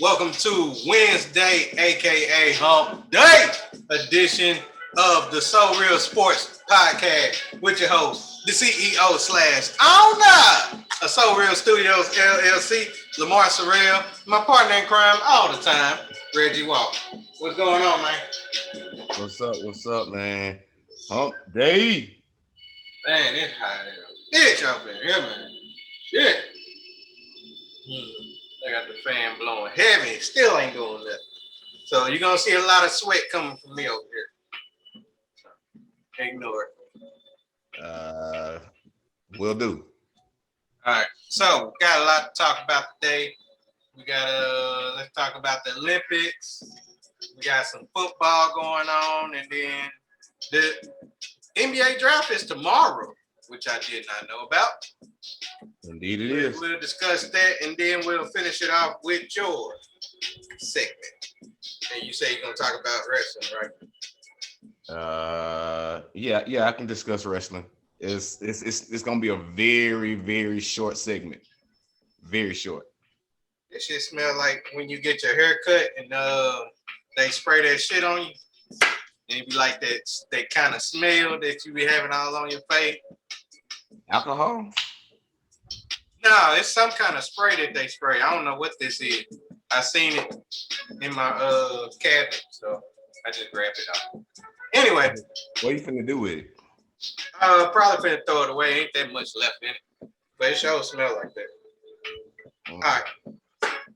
Welcome to Wednesday, aka Hump Day edition of the SoReal Sports Podcast with your host, the CEO / owner of SoReal Studios LLC, Lamar Sorrell, my partner in crime all the time, Reggie Walker. What's going on, man? What's up, man? Hump Day. Man, it's hot. Bitch up in here, man. Shit. I got the fan blowing heavy. Still ain't doing nothing. So you're going to see a lot of sweat coming from me over here. So, ignore it. Will do. All right. So got a lot to talk about today. We got let's talk about the Olympics. We got some football going on, and then the NBA draft is tomorrow, which I did not know about. Indeed it is. We'll discuss that, and then we'll finish it off with your segment. And you say you're going to talk about wrestling, right? Yeah, I can discuss wrestling. It's going to be a very, very short segment. Very short. It shit smell like when you get your hair cut and they spray that shit on you. And it be like that kind of smell that you be having all on your face. Alcohol? No, it's some kind of spray that they spray. I don't know what this is. I seen it in my cabinet, so I just grabbed it out. Anyway. What are you finna do with it? Probably finna throw it away. Ain't that much left in it. But it sure smell like that. All right.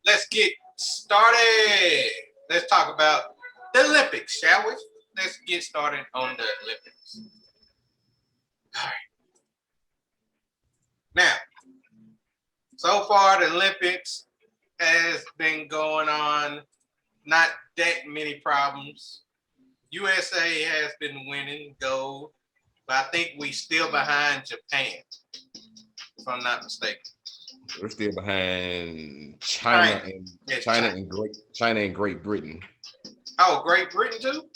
Let's get started. Let's talk about the Olympics, shall we? Let's get started on the Olympics. All right. Now, so far the Olympics has been going on, not that many problems. USA has been winning gold, but I think we still behind Japan, if I'm not mistaken. We're still behind China and Great Britain. Oh, Great Britain too?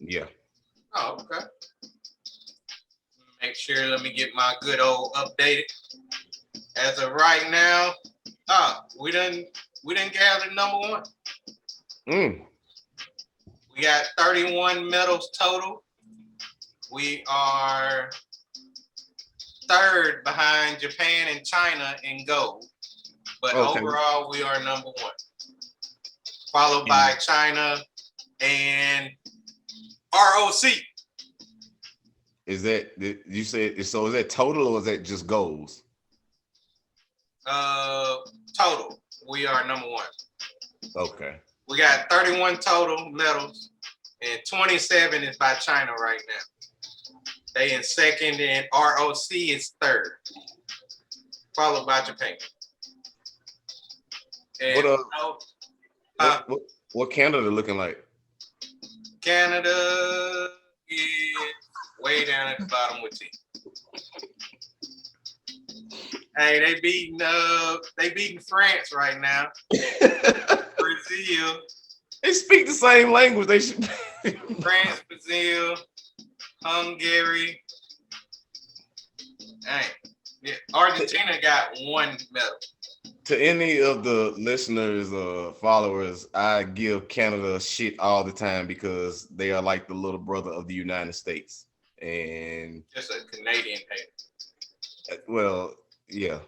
Yeah. Oh, okay. Make sure, let me get my good old updated. As of right now, we done gathered number one. We got 31 medals total. We are third behind Japan and China in gold. But overall, we are number one. Followed by China and ROC. Is that, you said, so is that total or is that just goals? Total. We are number one. Okay. We got 31 total medals, and 27 is by China right now. They in second, and ROC is third, followed by Japan. And what Canada looking like? Canada is way down at the bottom with team. Hey, they beating France right now. Brazil. They speak the same language. They should. France, Brazil, Hungary. Hey, yeah, Argentina got one medal. To any of the listeners or followers, I give Canada shit all the time because they are like the little brother of the United States. And just a Canadian hater. Well, yeah.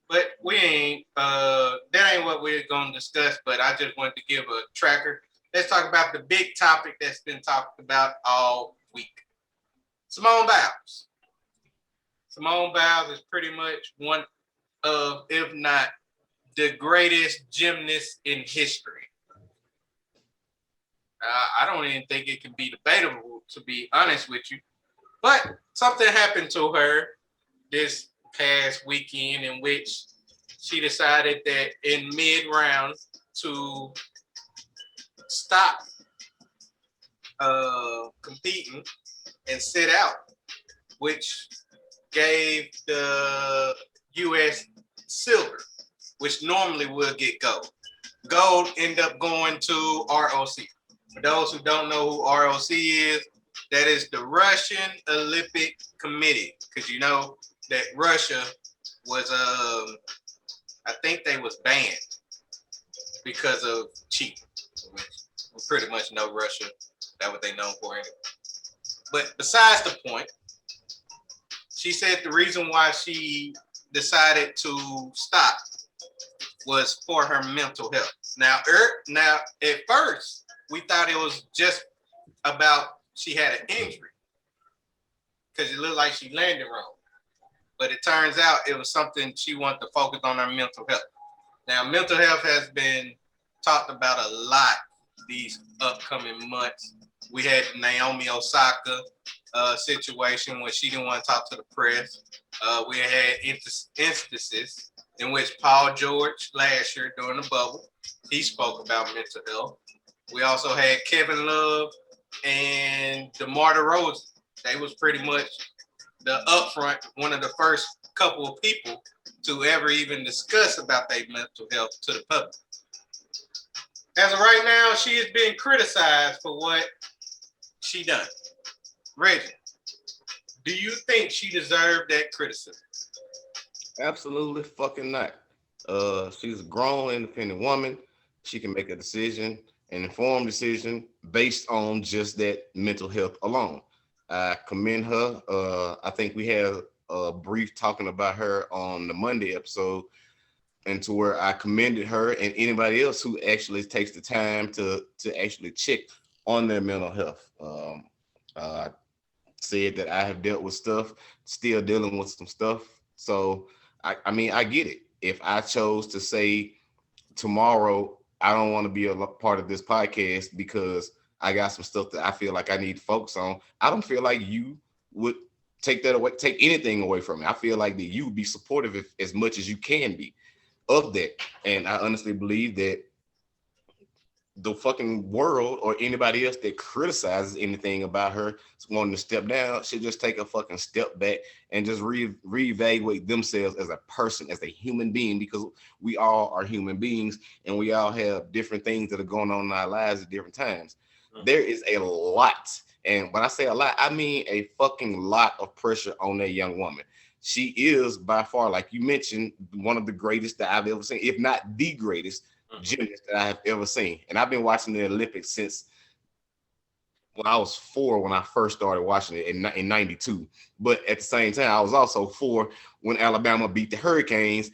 But we ain't, that ain't what we're going to discuss, but I just wanted to give a tracker. Let's talk about the big topic that's been talked about all week. Simone Biles. Simone Biles is pretty much one of, if not the greatest gymnast in history. I don't even think it can be debatable, to be honest with you. But something happened to her this past weekend in which she decided that in mid-round to stop competing and sit out, which gave the U.S. silver, which normally would get gold. Gold ended up going to ROC. For those who don't know who ROC is, that is the Russian Olympic Committee, because you know that Russia was I think they was banned because of cheating, which we pretty much know Russia. That's what they known for anyway. But besides the point, she said the reason why she decided to stop was for her mental health. Now, at first, we thought it was just about she had an injury because it looked like she landed wrong. But it turns out it was something she wanted to focus on her mental health. Now, mental health has been talked about a lot these upcoming months. We had Naomi Osaka situation where she didn't want to talk to the press. We had instances in which Paul George last year during the bubble, he spoke about mental health. We also had Kevin Love and DeMar DeRozan. They was pretty much the upfront, one of the first couple of people to ever even discuss about their mental health to the public. As of right now, she is being criticized for what she done. Reggie, do you think she deserved that criticism? Absolutely fucking not. She's a grown, independent woman. She can make a decision, an informed decision based on just that mental health alone. I commend her. I think we had a brief talking about her on the Monday episode, and to where I commended her and anybody else who actually takes the time to actually check on their mental health. I said that I have dealt with stuff, still dealing with some stuff. So I mean, I get it. If I chose to say tomorrow, I don't want to be a part of this podcast because I got some stuff that I feel like I need to focus on, I don't feel like you would take that away, take anything away from me. I feel like that you would be supportive as much as you can be of that. And I honestly believe that the fucking world or anybody else that criticizes anything about her wanting to step down should just take a fucking step back and just reevaluate themselves as a person, as a human being, because we all are human beings and we all have different things that are going on in our lives at different times. There is a lot, and when I say a lot, I mean a fucking lot of pressure on that young woman. She is by far, like you mentioned, one of the greatest that I've ever seen, if not the greatest gymnast that I have ever seen. And I've been watching the Olympics since when I was 4, when I first started watching it in 92. But at the same time, I was also 4 when Alabama beat the Hurricanes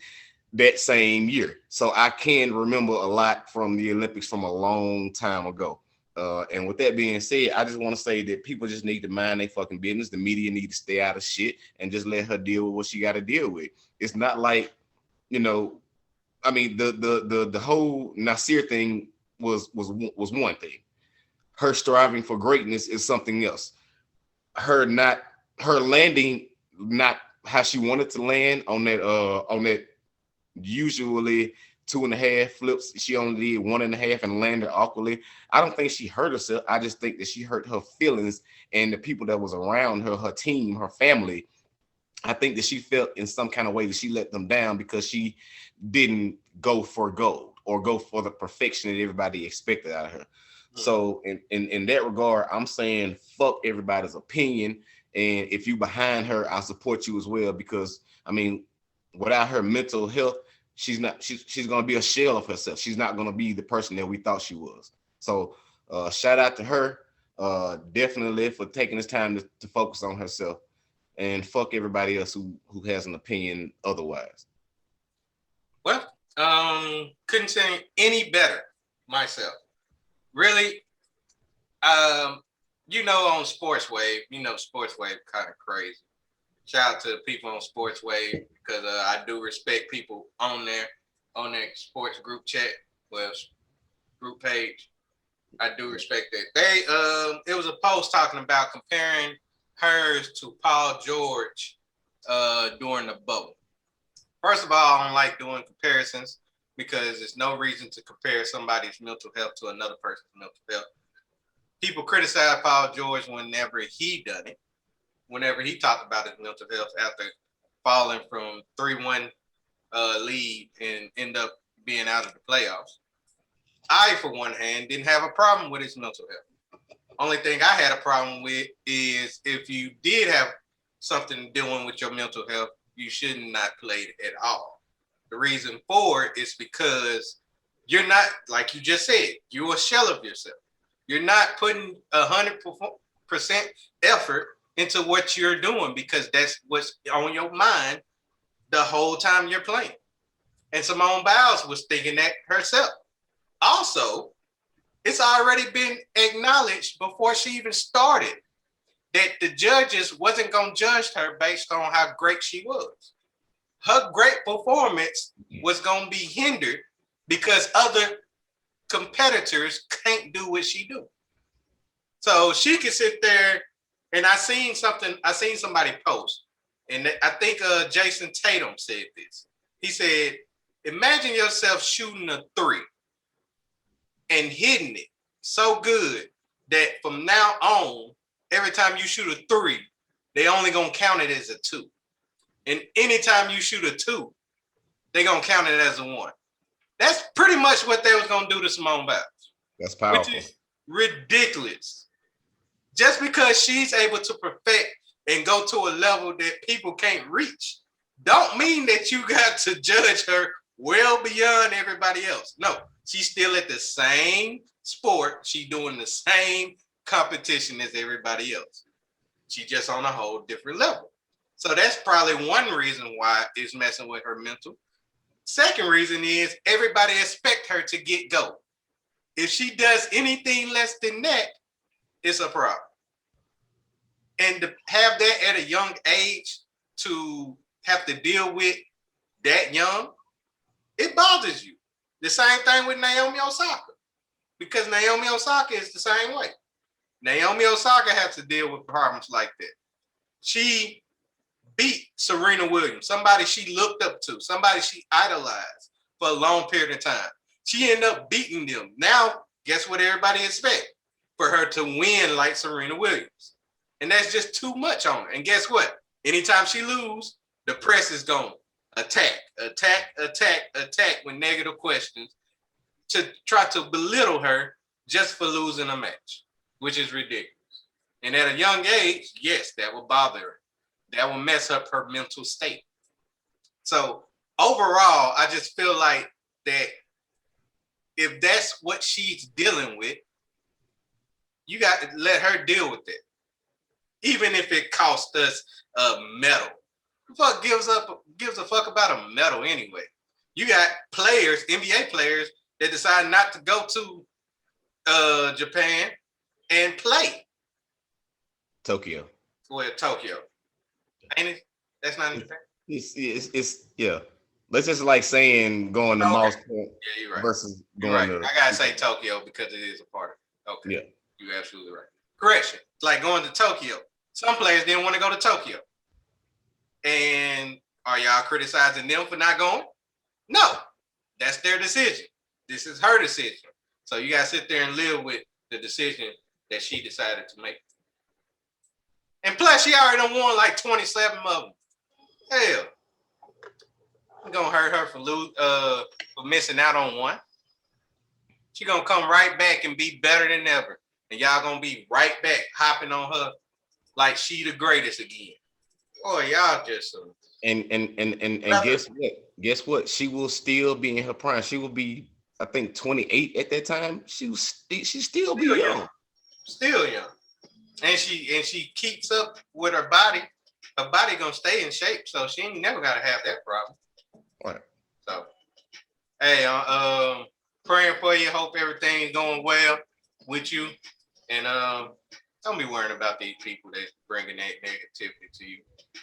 that same year. So I can remember a lot from the Olympics from a long time ago. And with that being said, I just want to say that people just need to mind their fucking business. The media need to stay out of shit and just let her deal with what she got to deal with. It's not like, you know, I mean, the whole Nasir thing was one thing. Her striving for greatness is something else. Her landing not how she wanted to land on that usually 2.5 flips. She only did 1.5 and landed awkwardly. I don't think she hurt herself. I just think that she hurt her feelings and the people that was around her, her team, her family. I think that she felt in some kind of way that she let them down because she didn't go for gold or go for the perfection that everybody expected out of her. So in that regard, I'm saying fuck everybody's opinion. And if you behind her, I support you as well, because I mean, without her mental health, she's gonna be a shell of herself. She's not gonna be the person that we thought she was. So shout out to her, definitely, for taking this time to focus on herself. And fuck everybody else who has an opinion otherwise. Well, couldn't say any better myself. Really, on Sports Wave, Sports Wave kind of crazy. Shout out to the people on Sports Wave because I do respect people on their sports group chat, group page. I do respect that. It was a post talking about comparing hers to Paul George during the bubble. First of all, I don't like doing comparisons because there's no reason to compare somebody's mental health to another person's mental health. People criticize Paul George whenever he done it, whenever he talked about his mental health after falling from 3-1 lead and end up being out of the playoffs. I, for one hand, didn't have a problem with his mental health. Only thing I had a problem with is if you did have something dealing with your mental health, you should not play it at all. The reason for it is because You're not, like you just said, you're a shell of yourself. You're not putting 100% effort into what you're doing because that's what's on your mind the whole time you're playing. And Simone Biles was thinking that herself. Also, it's already been acknowledged before she even started that the judges wasn't going to judge her based on how great she was. Her great performance was going to be hindered because other competitors can't do what she do. So she could sit there, and I seen somebody post, and I think Jason Tatum said this. He said, imagine yourself shooting a 3 and hitting it so good that from now on, every time you shoot a 3, they only gonna count it as a 2. And anytime you shoot a 2, they gonna count it as a 1. That's pretty much what they was gonna do to Simone Biles. That's powerful. Which is ridiculous. Just because she's able to perfect and go to a level that people can't reach, don't mean that you got to judge her well beyond everybody else. No, she's still at the same sport. She's doing the same competition as everybody else. She's just on a whole different level. So that's probably one reason why it's messing with her mental. Second reason is everybody expect her to get gold. If she does anything less than that, it's a problem. And to have that at a young age, to have to deal with that young, it bothers you. The same thing with Naomi Osaka, because Naomi Osaka is the same way. Naomi Osaka has to deal with problems like that. She beat Serena Williams, somebody she looked up to, somebody she idolized for a long period of time. She ended up beating them. Now, guess what everybody expects? For her to win like Serena Williams. And that's just too much on her. And guess what? Anytime she loses, the press is going to attack with negative questions to try to belittle her just for losing a match, which is ridiculous. And at a young age, yes, that will bother her. That will mess up her mental state. So overall, I just feel like that if that's what she's dealing with, you got to let her deal with it. Even if it costs us a medal. Who the fuck gives a fuck about a medal anyway? You got players, NBA players, that decide not to go to Japan and play. Tokyo. Well, Tokyo. Ain't it? That's not anything. It's yeah. Let's just like saying going to Moss Point yeah, you're right. versus going right. to. I gotta say Tokyo because it is a part of it. Okay. Yeah. You're absolutely right. Correction. It's like going to Tokyo. Some players didn't want to go to Tokyo. And are y'all criticizing them for not going? No. That's their decision. This is her decision. So you gotta sit there and live with the decision that she decided to make. And plus, she already done won like 27 of them. Hell, it's gonna hurt her for missing out on one. She gonna come right back and be better than ever, and y'all gonna be right back hopping on her like she the greatest again. Boy, y'all just and guess what? She will still be in her prime. She will be, I think, 28 at that time. She still be young. Still young. And she keeps up with her body. Her body gonna stay in shape, so she ain't never gotta have that problem. Right. So, hey, praying for you. Hope everything's going well with you, and don't be worrying about these people that's bringing that negativity to you.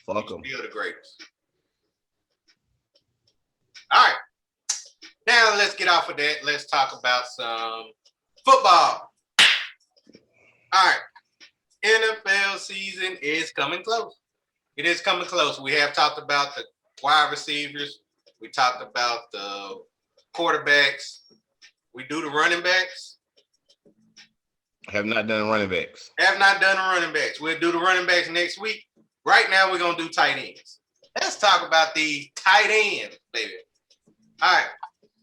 Fuck them. You're the greatest. All right. Now let's get off of that. Let's talk about some football. All right. NFL season is coming close. It is coming close. We have talked about the wide receivers. We talked about the quarterbacks. We do the running backs. Have not done running backs. Have not done the running backs. We'll do the running backs next week. Right now, we're going to do tight ends. Let's talk about the tight ends, baby. All right.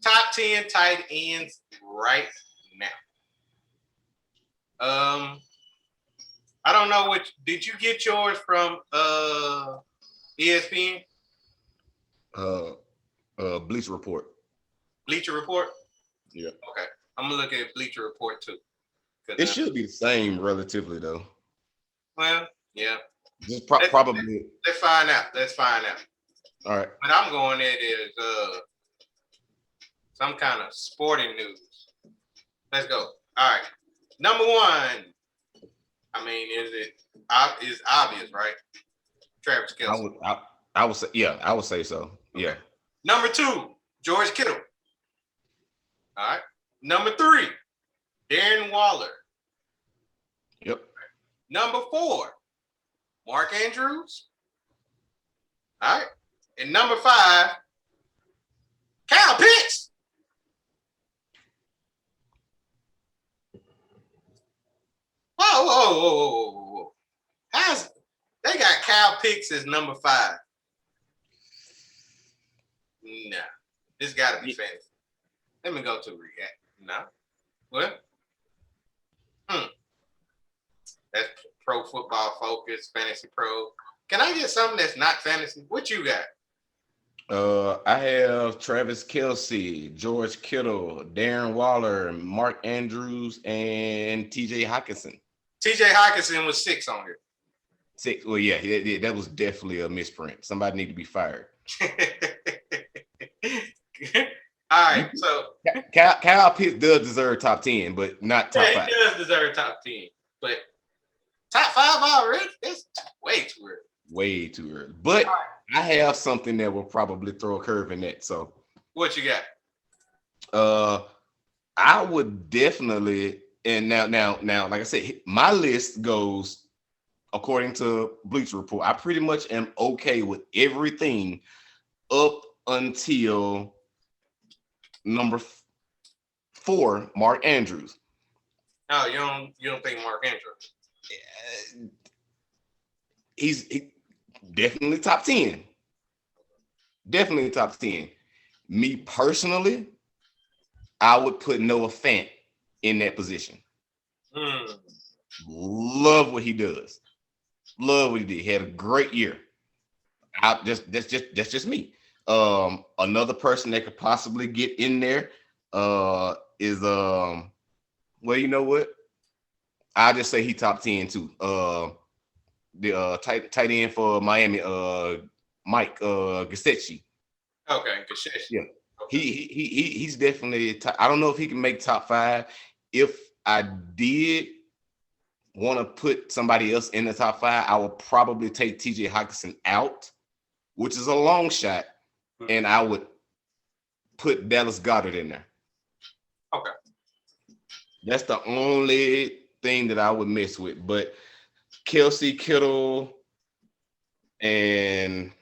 Top 10 tight ends right now. I don't know which. Did you get yours from ESPN? Bleacher Report. Bleacher Report? Yeah. Okay. I'm gonna look at Bleacher Report too. It should be the same relatively though. Well, yeah. Just Let's, probably. let's find out. Let's find out. All right. What I'm going at is some kind of sporting news. Let's go. All right. Number one. I mean, is obvious, right? Travis Kelce. I would say, yeah, I would say so. Okay. Yeah. Number two, George Kittle. All right. Number three, Darren Waller. Yep. Number four, Mark Andrews. All right. And number five, Kyle Pitts. Whoa. How's they got Kyle Pitts as number five? Nah, this got to be fantasy. Let me go to react. No, what? That's Pro Football Focus, Fantasy Pro. Can I get something that's not fantasy? What you got? I have Travis Kelce, George Kittle, Darren Waller, Mark Andrews, and TJ Hawkinson. TJ Hawkinson was 6 on here. 6. Well, yeah, that was definitely a misprint. Somebody need to be fired. All right, so Kyle Pitts does deserve top 10, but not top 5. He does deserve top 10, but top 5 already? That's way too early. Way too early. But I have something that will probably throw a curve in that. So what you got? I would definitely, and now, like I said, my list goes according to Bleacher Report. I pretty much am okay with everything up until number 4, Mark Andrews. Oh, you don't think Mark Andrews? He's definitely top 10. Definitely top 10. Me personally, I would put Noah Fant in that position. Love what he does. Love what he did. He had a great year. That's just me. Another person that could possibly get in there is well, you know what? I'll just say he top 10 too. The tight end for Miami, Mike Gesicki. Okay, Gesicki. Yeah, okay. He's definitely. I don't know if he can make top 5. If I did want to put somebody else in the top 5, I would probably take TJ Hawkinson out, which is a long shot, and I would put Dallas Goedert in there. Okay, that's the only thing that I would mess with, but Kelce, Kittle, and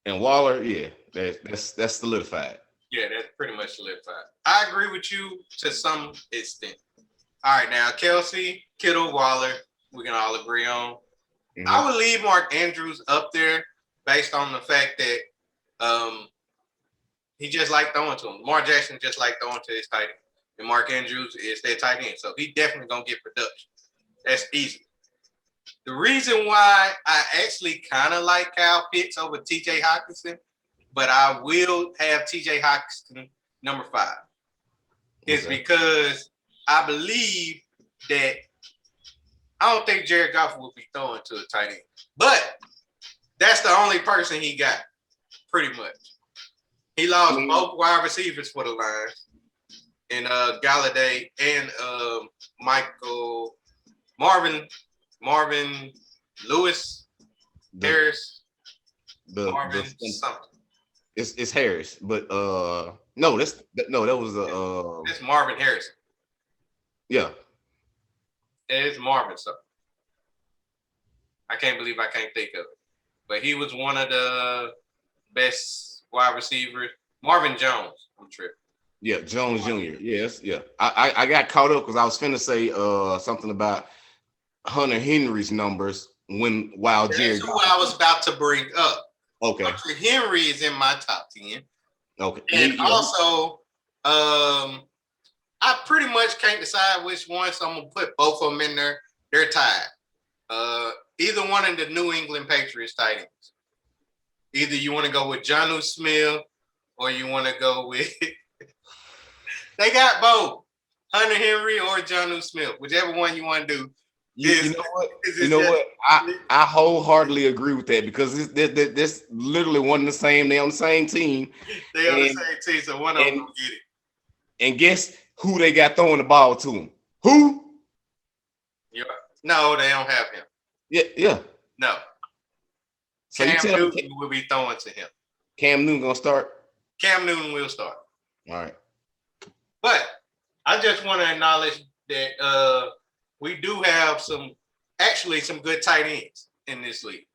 Waller, yeah, that's solidified. Yeah, that's pretty much solidified. I agree with you to some extent. All right, now Kelce, Kittle, Waller, we can all agree on. Mm-hmm. I would leave Mark Andrews up there based on the fact that he just liked throwing to him. Lamar Jackson just liked throwing to his tight end. And Mark Andrews is their tight end. So he definitely going to get production. That's easy. The reason why I actually kind of like Kyle Pitts over TJ Hawkinson, but I will have TJ Hawkinson number 5, is because I believe that I don't think Jared Goff will be throwing to a tight end. But that's the only person he got, pretty much. He lost both wide receivers for the Lions. And Galladay and Marvin Lewis, Harris, Marvin something. It's Harris, but that was it's Marvin Harrison. Yeah, it's Marvin something. I can't believe I can't think of it, but he was one of the best wide receivers. Marvin Jones, I'm tripping. Yeah, Jones Jr. Yes, yeah. I got caught up because I was finna say something about Hunter Henry's numbers while Jared. That's who I was about to bring up. Okay. Hunter Henry is in my top 10. Okay. And also, I pretty much can't decide which one, so I'm gonna put both of them in there. They're tied. Either one of the New England Patriots tight ends. Either you want to go with Jonnu Smith or you want to go with. They got both Hunter Henry or Jonnu Smith, whichever one you want to do. You know what? You know what? I wholeheartedly agree with that because this literally one and the same. They on the same team. They on the same team, so one of them will get it. And guess who they got throwing the ball to him? Who? Yeah. No, they don't have him. Yeah. No. So Cam Newton will be throwing to him. Cam Newton gonna start? Cam Newton will start. All right. But I just want to acknowledge that we do have some good tight ends in this league.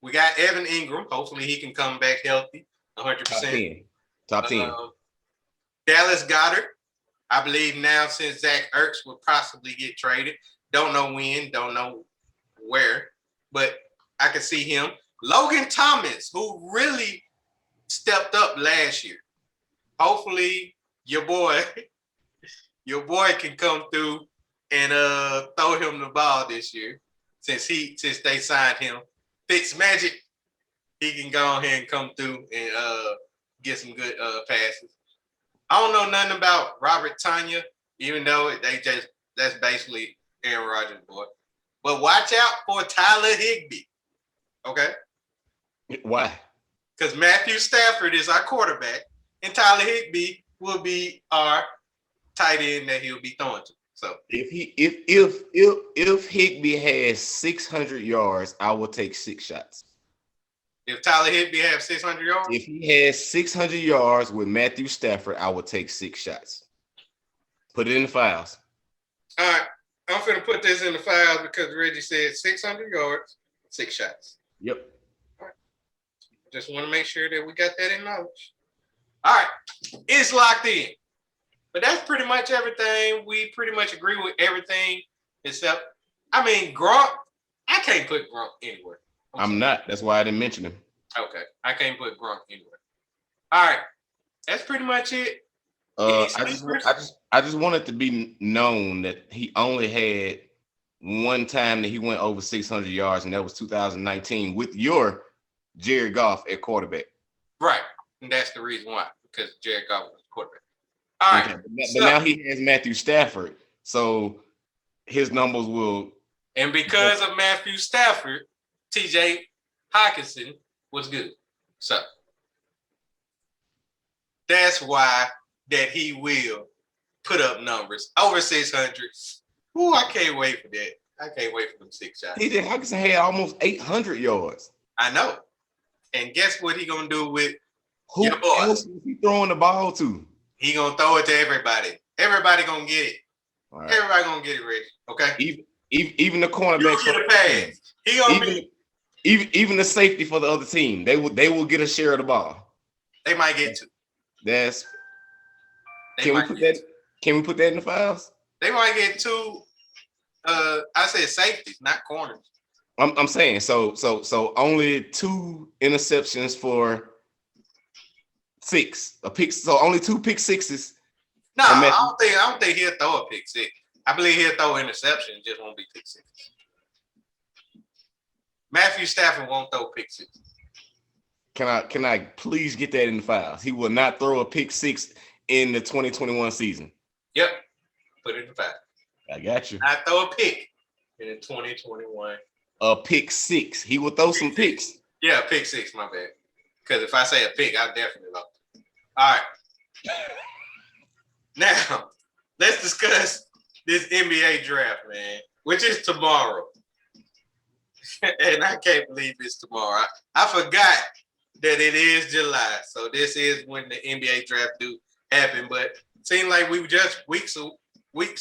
We got Evan Ingram. Hopefully he can come back healthy, 100%. Top 10. Dallas Goedert. I believe now since Zach Ertz will possibly get traded. Don't know when, don't know where, but I can see him. Logan Thomas, who really stepped up last year. Hopefully your boy can come through and throw him the ball this year since they signed him. Fitzmagic, he can go ahead and come through and get some good passes. I don't know nothing about Robert Tanya, even though that's basically Aaron Rodgers' boy. But watch out for Tyler Higbee. Okay? Why? Because Matthew Stafford is our quarterback, and Tyler Higbee will be our tight end that he'll be throwing to. So if Higbee has 600 yards, I will take 6 shots. If Tyler Higbee has 600 yards? If he has 600 yards with Matthew Stafford, I will take 6 shots. Put it in the files. All right. I'm going to put this in the files because Reggie said 600 yards, 6 shots. Yep. All right. Just want to make sure that we got that in knowledge. All right. It's locked in. But that's pretty much everything. We pretty much agree with everything except, Gronk. I can't put Gronk anywhere. I'm not. That's why I didn't mention him. Okay. I can't put Gronk anywhere. All right. That's pretty much it. I just want it to be known that he only had one time that he went over 600 yards, and that was 2019 with your Jared Goff at quarterback. Right. And that's the reason why, because Jared Goff was quarterback. All right. Okay. But now he has Matthew Stafford, so his numbers will. And because of Matthew Stafford, TJ Hawkinson was good. So that's why that he will put up numbers over 600. Ooh, I can't wait for that. I can't wait for them 6 shots. TJ Hawkinson had almost 800 yards. I know. And guess what he gonna do with who else is he throwing the ball to? He gonna throw it to everybody. Everybody gonna get it. Right. Everybody gonna get it, Reggie. Okay. Even the cornerbacks. Get a pass. He gonna even the safety for the other team. They will get a share of the ball. They might get 2. Can we put that in the files? They might get 2. I said safeties, not corners. I'm saying so only 2 interceptions for 6 a pick. So only 2 pick sixes. No, I don't think he'll throw a pick 6. I believe he'll throw interception, just won't be pick 6. Matthew Stafford won't throw pick 6. Can I please get that in the files? He will not throw a pick 6 in the 2021 season. Yep. Put it in the files. I got you. I throw a pick in the 2021. A pick 6. He will throw some picks. Yeah, pick 6, my bad. Because if I say a pick, I'll definitely lost. All right. Now, let's discuss this NBA draft, man, which is tomorrow. And I can't believe it's tomorrow. I forgot that it is July. So this is when the NBA draft do happen. But it seemed like we just weeks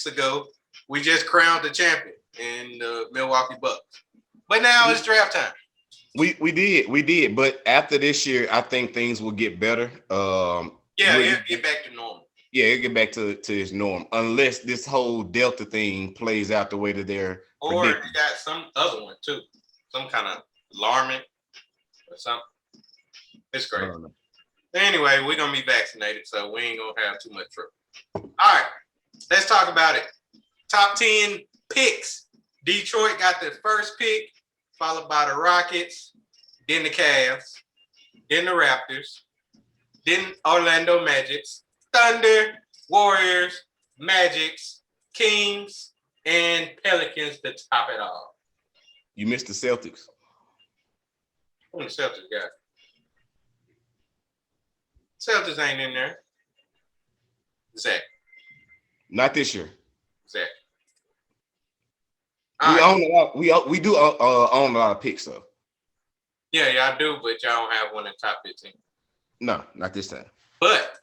ago, we just crowned the champion in the Milwaukee Bucks. But now it's draft time. We did. But after this year, I think things will get better. It'll get back to normal. Yeah, it'll get back to its norm. Unless this whole Delta thing plays out the way that they're or predicting. you got some other one too. Some kind of alarming or something. It's great. Anyway, we're going to be vaccinated, so we ain't going to have too much trouble. All right, let's talk about it. Top 10 picks. Detroit got the first pick, followed by the Rockets, then the Cavs, then the Raptors, then Orlando Magics, Thunder, Warriors, Magics, Kings, and Pelicans to top it all. You missed the Celtics. Who the Celtics got? Celtics ain't in there. Zach. Not this year. Zach. We own a lot. We do own a lot of picks though. Yeah, y'all do, but y'all don't have one in top 15. No, not this time. But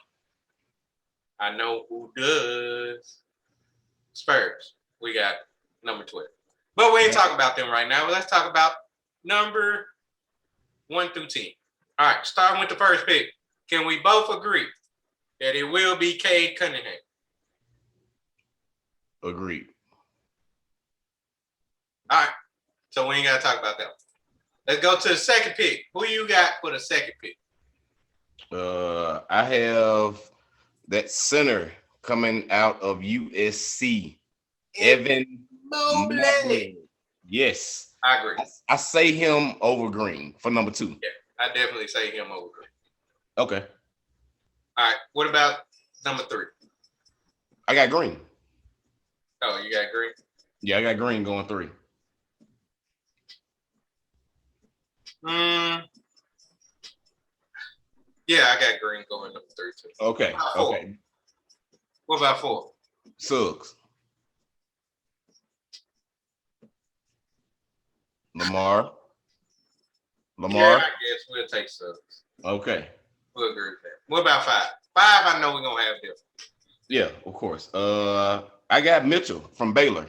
I know who does. Spurs. We got number 12. But we ain't talking about them right now. Let's talk about number 1 through 10. All right, starting with the first pick. Can we both agree that it will be Cade Cunningham? Agreed. All right, so we ain't got to talk about that one. Let's go to the second pick. Who you got for the second pick? I have that center coming out of USC, Evan Mobley. Yes, I agree. I say him over Green for number 2. Yeah, I definitely say him over Green. Okay. All right, what about number 3? I got Green. Oh, you got Green? Yeah, I got Green going 3. Yeah, I got Green going number 3 too. Okay. Okay. What about 4? Suggs. Lamar. Yeah, I guess we'll take Suggs. Okay. We'll agree with that. What about 5? 5, I know we're gonna have them. Yeah, of course. I got Mitchell from Baylor.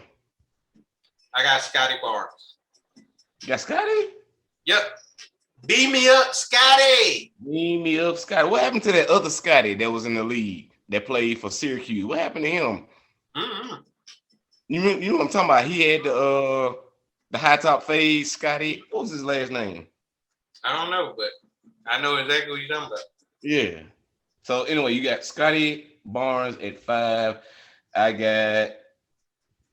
I got Scotty Barnes. You got Scotty? Yep. Beat me up, Scotty. Beat me up, Scotty. What happened to that other Scotty that was in the league that played for Syracuse? What happened to him? Mm-hmm. You know what I'm talking about? He had the high top fade, Scotty. What was his last name? I don't know, but I know exactly what you're talking about. Yeah. So anyway, you got Scotty Barnes at 5. I got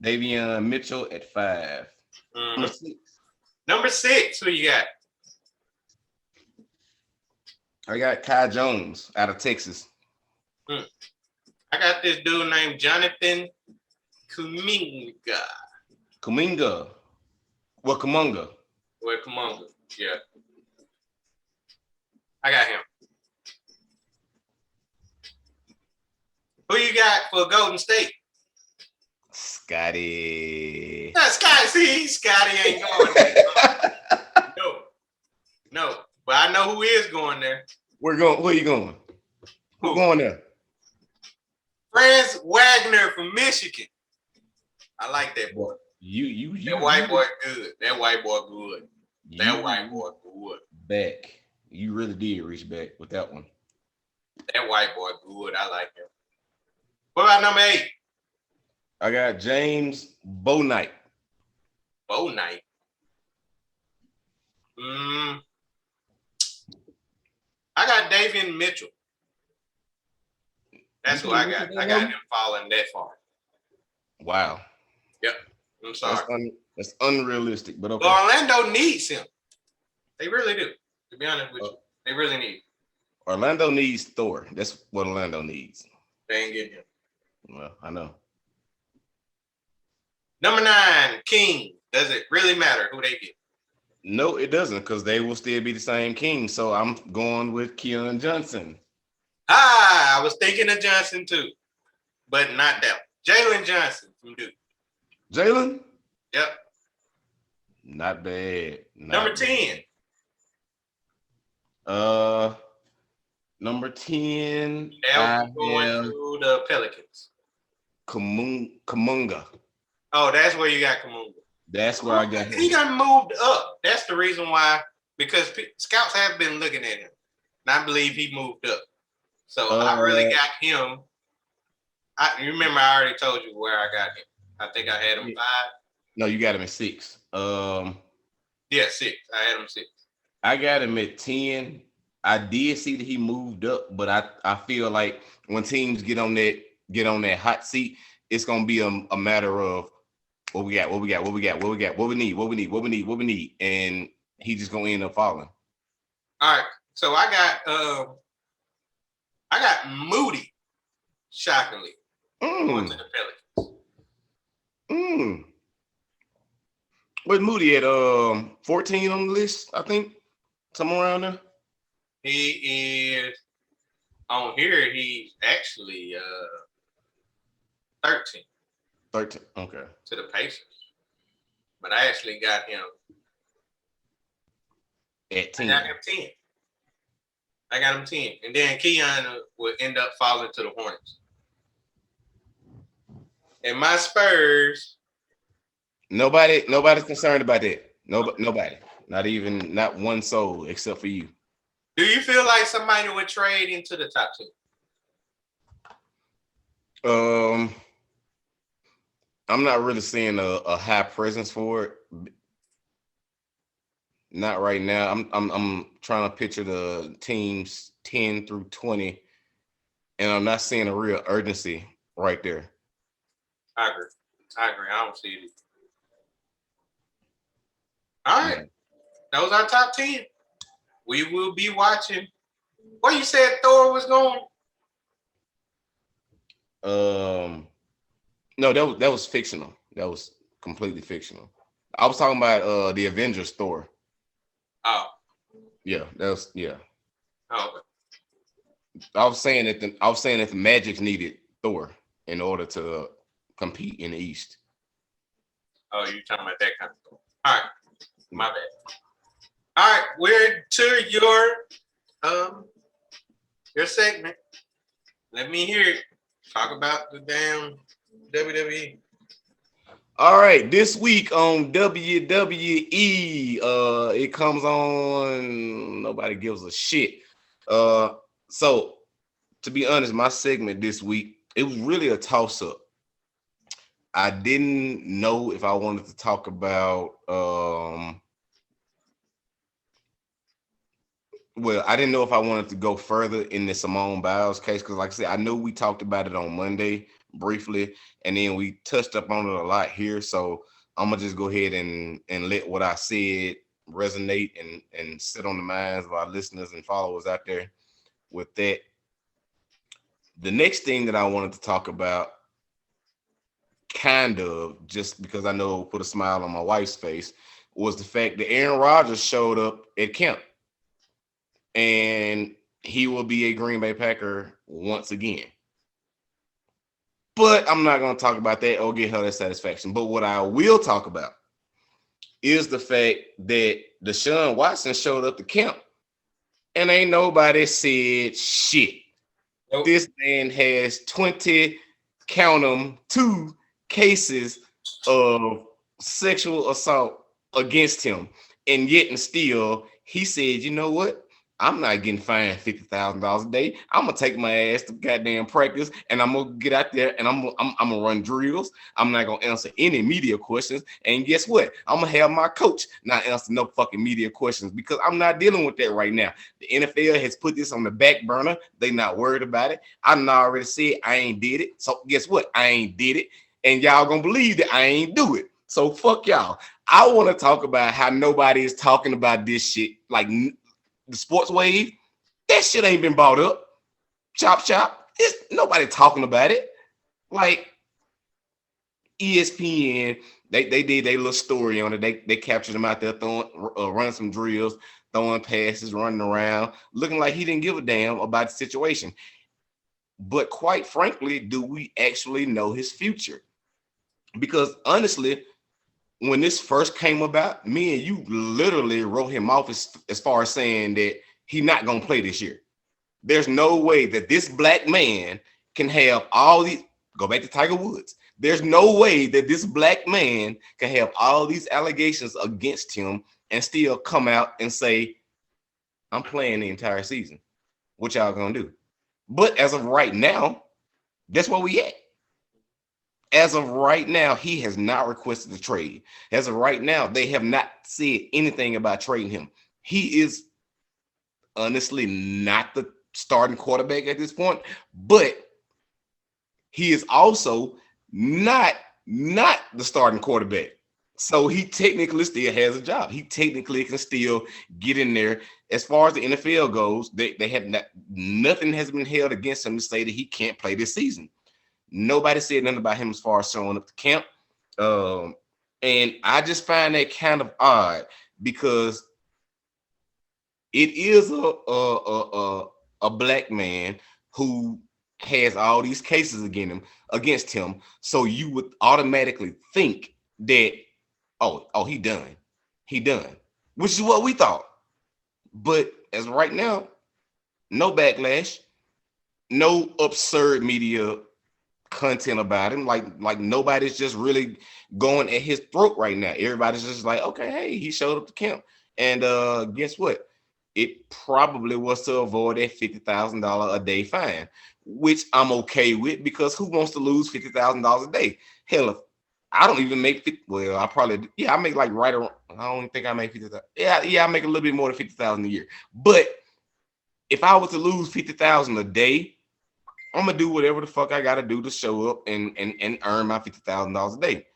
Davion Mitchell at 5. Mm-hmm. Number 6, who you got? I got Kai Jones out of Texas. I got this dude named Jonathan Kuminga. Kuminga. Well, Kumunga. Well, Kumunga. Yeah. I got him. Who you got for Golden State? Scotty. Scotty. See, Scotty ain't going there. No. But I know who is going there. Where are you going? Who's going there? Franz Wagner from Michigan. I like that boy. That white boy good. That white boy good. That white boy good. Back. You really did reach back with that one. That white boy good. I like him. What about number 8? I got James Bouknight. Bouknight. I got Davion Mitchell. That's who I got. I got him falling that far. Wow. Yep. I'm sorry. That's unrealistic, but okay. But Orlando needs him. They really do. To be honest with you, they really need him. Orlando needs Thor. That's what Orlando needs. They ain't getting him. Well, I know. Number 9, King. Does it really matter who they get? No, it doesn't, because they will still be the same King. So I'm going with Keon Johnson. I was thinking of Johnson too, but not that one. Jalen Johnson from Duke. Jalen? Yep. Not bad. Number 10. Number 10. They'll be going to the Pelicans. Kumunga. Oh, that's where you got Kumunga. That's where I got him. He got moved up. That's the reason why, because scouts have been looking at him. And I believe he moved up. So I really got him. You remember I already told you where I got him. I think I had him 5. No, you got him at 6. Yeah, 6. I had him 6. I got him at 10. I did see that he moved up, but I feel like when teams get on that hot seat, it's gonna be a matter of what we got, what we need, and he's just gonna end up falling. All right. So I got Moody, shockingly, going to the Pelicans. Where's Moody at? 14 on the list, I think. Somewhere around there. He is on here. He's actually 13. 13. Okay. To the Pacers. But I actually got him at 10. I got him 10. And then Keon would end up falling to the Hornets. And my Spurs. Nobody's concerned about that. Nobody. Not one soul except for you. Do you feel like somebody would trade into the top 10? I'm not really seeing a high presence for it. Not right now. I'm trying to picture the teams 10 through 20, and I'm not seeing a real urgency right there. I agree. I don't see it. All right. That was our top 10. We will be watching. What you said Thor was going? No, that was fictional. That was completely fictional. I was talking about the Avengers Thor. Oh. Yeah, that was Oh, okay. I was saying that the Magic needed Thor in order to compete in the East. Oh, you're talking about that kind of Thor. All right. My bad. All right, we're to your segment. Let me hear it. Talk about the damn WWE. All right, this week on WWE, it comes on. Nobody gives a shit. So to be honest, my segment this week, it was really a toss-up. I didn't know if I wanted to talk about well, I didn't know if I wanted to go further in the Simone Biles case, because like I said, I know we talked about it on Monday briefly, and then we touched up on it a lot here. So I'm gonna just go ahead and let what I said resonate and sit on the minds of our listeners and followers out there with that. The next thing that I wanted to talk about, kind of, just because I know put a smile on my wife's face, was the fact that Aaron Rodgers showed up at camp. And he will be a Green Bay Packer once again. But I'm not going to talk about that or get her that satisfaction. But what I will talk about is the fact that Deshaun Watson showed up to camp and ain't nobody said shit. Nope. This man has 20, count them, 2 cases of sexual assault against him. And yet and still, he said, you know what? I'm not getting fined $50,000 a day. I'm gonna take my ass to goddamn practice, and I'm gonna get out there and I'm gonna run drills. I'm not gonna answer any media questions. And guess what? I'm gonna have my coach not answer no fucking media questions because I'm not dealing with that right now. The NFL has put this on the back burner. They not worried about it. I already said I ain't did it. So guess what? I ain't did it, and y'all gonna believe that I ain't do it. So fuck y'all. I want to talk about how nobody is talking about this shit. Like the sports wave, that shit ain't been bought up. Chop. It's nobody talking about it. Like ESPN, they did their little story on it. They captured him out there throwing, running some drills, throwing passes, running around, looking like he didn't give a damn about the situation. But quite frankly, do we actually know his future? Because honestly, when this first came about, me and you literally wrote him off as far as saying that he's not going to play this year. There's no way that this black man can have all these, go back to Tiger Woods. There's no way that this black man can have all these allegations against him and still come out and say, I'm playing the entire season. What y'all going to do? But as of right now, that's where we at. As of right now, he has not requested a trade. As of right now, they have not said anything about trading him. He is honestly not the starting quarterback at this point, but he is also not the starting quarterback. So he technically still has a job. He technically can still get in there. As far as the NFL goes, they have not, nothing has been held against him to say that he can't play this season. Nobody said nothing about him as far as showing up to camp. Um, and I just find that kind of odd because it is a black man who has all these cases against him. So you would automatically think that he done. He done. Which is what we thought. But as of right now, no backlash, no absurd media content about him. Like nobody's just really going at his throat right now. Everybody's just like, okay, hey, he showed up to camp. And guess what? It probably was to avoid that $50,000 a day fine, which I'm okay with because who wants to lose $50,000 a day? Hell, if I don't even make 50. Well, I make like right around. I don't even think I make 50,000. Yeah, I make a little bit more than 50,000 a year. But if I was to lose 50,000 a day, I'm gonna do whatever the fuck I gotta do to show up and earn my $50,000 a day.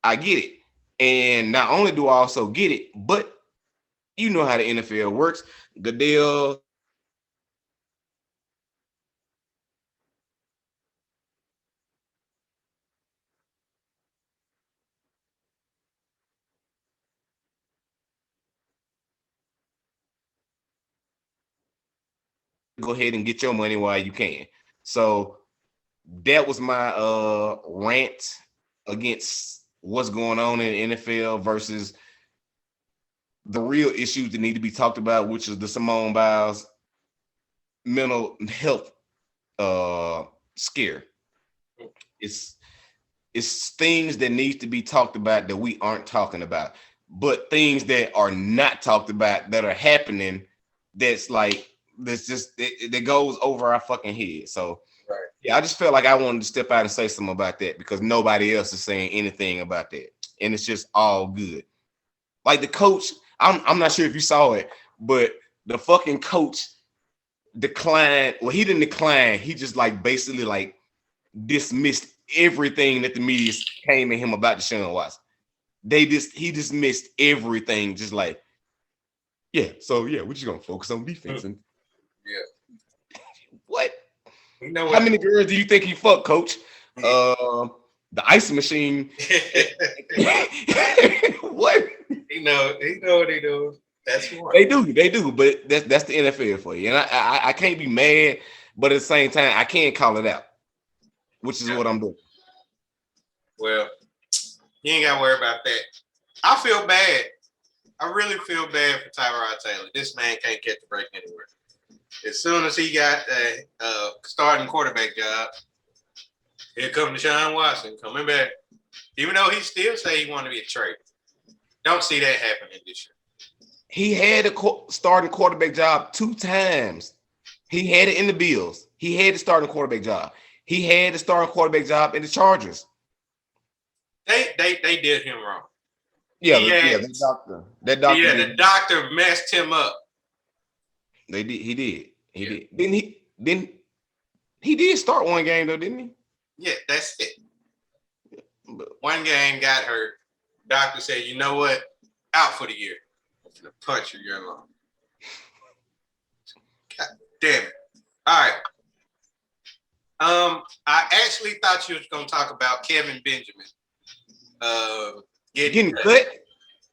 I get it. And not only do I also get it, but you know how the NFL works. Goodell go ahead and get your money while you can. So that was my rant against what's going on in the NFL versus the real issues that need to be talked about, which is the Simone Biles mental health scare. It's it's things that needs to be talked about that we aren't talking about, but things that are not talked about that are happening. That's just that goes over our fucking head. So Right. yeah, I just felt like I wanted to step out and say something about that because nobody else is saying anything about that, and it's just all good. Like the coach, I'm not sure if you saw it, but the fucking coach declined. Well, he didn't decline. He just like basically like dismissed everything that the media came at him about Deshaun Watson. He dismissed everything, just like, yeah. So yeah, we're just gonna focus on defense. And Yeah. what? You know How what? many girls do you think he fucked, Coach? The ice machine. What? He know what he doing. That's one. They do, but that's the NFL for you. And I can't be mad, but at the same time, I can't call it out, which is what I'm doing. Well, you ain't gotta worry about that. I feel bad. I really feel bad for Tyrod Taylor. This man can't catch a break anywhere. As soon as he got a starting quarterback job, here comes Deshaun Watson coming back. Even though he still say he want to be a trade. Don't see that happening this year. He had a starting quarterback job 2 times. He had it in the Bills. He had the starting quarterback job. He had the starting quarterback job in the Chargers. They did him wrong. Yeah, that doctor. Yeah, the doctor messed him up. They did. He did. He did start one game though, didn't he? Yeah, that's it. One game got hurt. Doctor said, you know what? Out for the year. I'm gonna punch you year long. God damn it. All right. I actually thought you was gonna talk about Kevin Benjamin. Getting cut.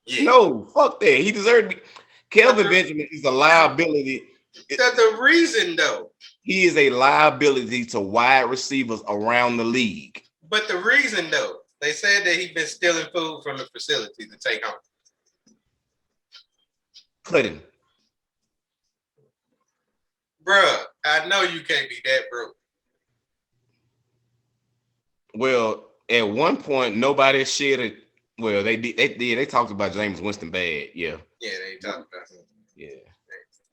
Yeah. No, fuck that. He deserved to be. Kelvin Benjamin is a liability. The reason though. He is a liability to wide receivers around the league. But the reason though, they said that he's been stealing food from the facility to take home. Cut him. Bruh, I know you can't be that broke. Well, at one point, nobody shared it. Well, they did. They talked about James Winston bad. Yeah. Yeah, they talked about him. Yeah.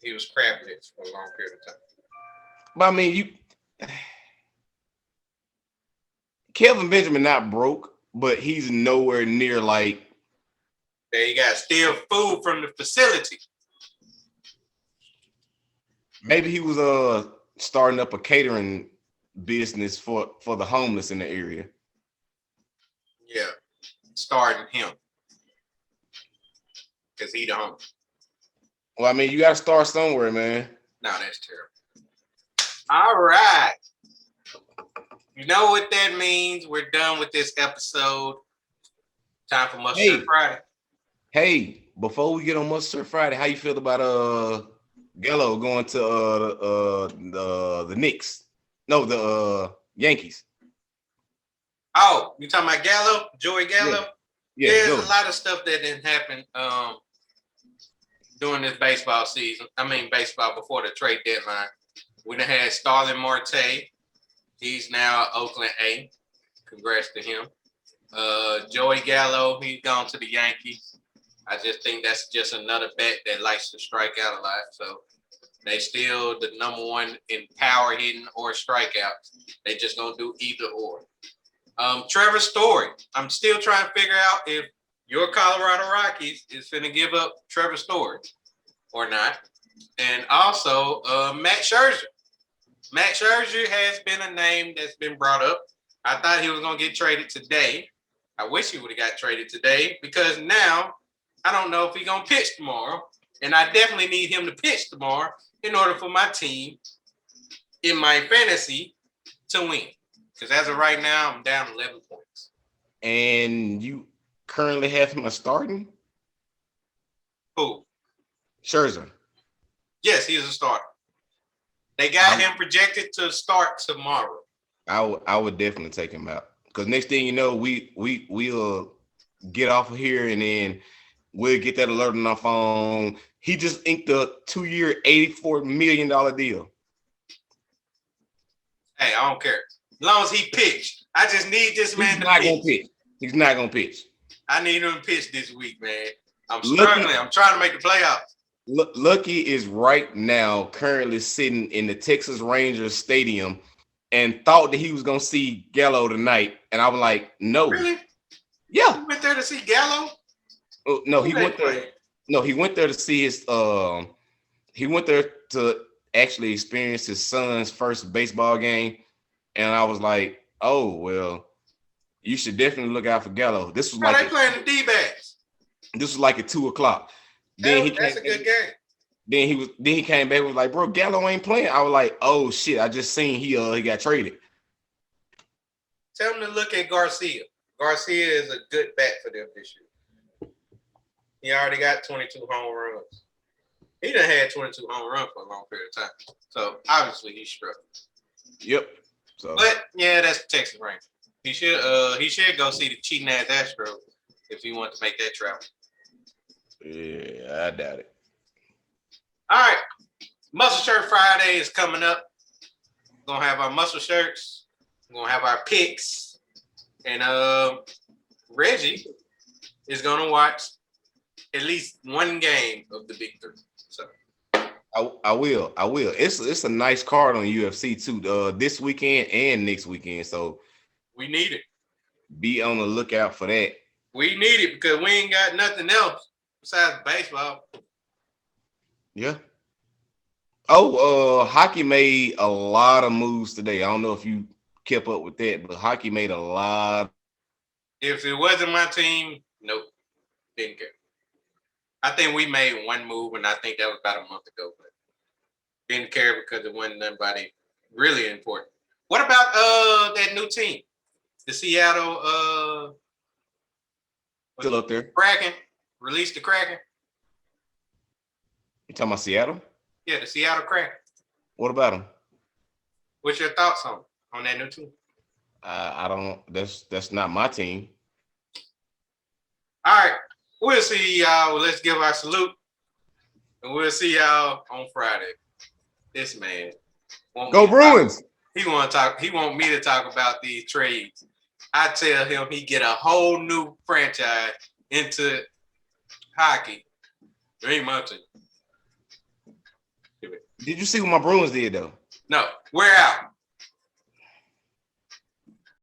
He was crapless for a long period of time. But I mean, Kelvin Benjamin not broke, but he's nowhere near like. Yeah, you got to steal food from the facility. Maybe he was starting up a catering business for the homeless in the area. Yeah. starting him because he the homie. Well, I mean, you got to start somewhere, man. No, that's terrible. All right. You know what that means? We're done with this episode. Time for Must Shirt Friday. Hey, before we get on Must Shirt Friday, how you feel about Gallo going to the Knicks? No, the Yankees. Oh, you talking about Gallo? Joey Gallo? Yeah, there's a lot of stuff that didn't happen during this baseball season. I mean, baseball before the trade deadline. We done had Starlin Marte. He's now Oakland A. Congrats to him. Joey Gallo, he's gone to the Yankees. I just think that's just another bet that likes to strike out a lot. So they still the number one in power hitting or strikeouts. They just gonna do either or. Trevor Story. I'm still trying to figure out if your Colorado Rockies is finna give up Trevor Story or not. And also Matt Scherzer. Matt Scherzer has been a name that's been brought up. I thought he was gonna get traded today. I wish he would have got traded today because now I don't know if he's gonna pitch tomorrow. And I definitely need him to pitch tomorrow in order for my team in my fantasy to win. Because as of right now, I'm down 11 points. And you currently have him starting? Who? Scherzer. Yes, he is a starter. They got him projected to start tomorrow. I would definitely take him out. Because next thing you know, we'll get off of here and then we'll get that alert on our phone. He just inked a 2-year, $84 million deal. Hey, I don't care. As long as he pitched. I just need this man to pitch. He's not going to pitch. I need him to pitch this week, man. I'm struggling. I'm trying to make the playoffs. Lucky is right now currently sitting in the Texas Rangers stadium and thought that he was going to see Gallo tonight. And I was like, no. Really? Yeah. You went there to see Gallo? Oh, no, he went there. No, he went there to see his he went there to actually experience his son's first baseball game. And I was like, oh, well, you should definitely look out for Gallo. This was they playing the D-backs. This was like at 2:00. That's a good game. Then he came back and was like, bro, Gallo ain't playing. I was like, oh shit, I just seen he got traded. Tell him to look at Garcia. Garcia is a good bat for them this year. He already got 22 home runs. He done had 22 home runs for a long period of time. So obviously he's struggling. Yep. So but yeah, that's the Texas Rangers. He should go see the cheating ass Astros if he wants to make that travel. Yeah, I doubt it. All right. Muscle Shirt Friday is coming up. We're gonna have our muscle shirts. We're gonna have our picks. And Reggie is gonna watch at least one game of the Big Three. So I will. It's a nice card on UFC too. This weekend and next weekend. So we need it. Be on the lookout for that. We need it because we ain't got nothing else besides baseball. Yeah. Oh, hockey made a lot of moves today. I don't know if you kept up with that, but hockey made a lot. If it wasn't my team, nope. Didn't care. I think we made one move, and I think that was about a month ago, but didn't care because it wasn't anybody really important. What about that new team? The Seattle still up there. Kraken. Released the Kraken. You talking about Seattle? Yeah, the Seattle Kraken. What about them? What's your thoughts on that new team? I don't. That's not my team. All right, we'll see y'all. Well, let's give our salute, and we'll see y'all on Friday. This man, go Bruins. He want to talk. He want me to talk about these trades. I tell him he get a whole new franchise into hockey. There ain't my team. Did you see what my Bruins did though? No, we're out.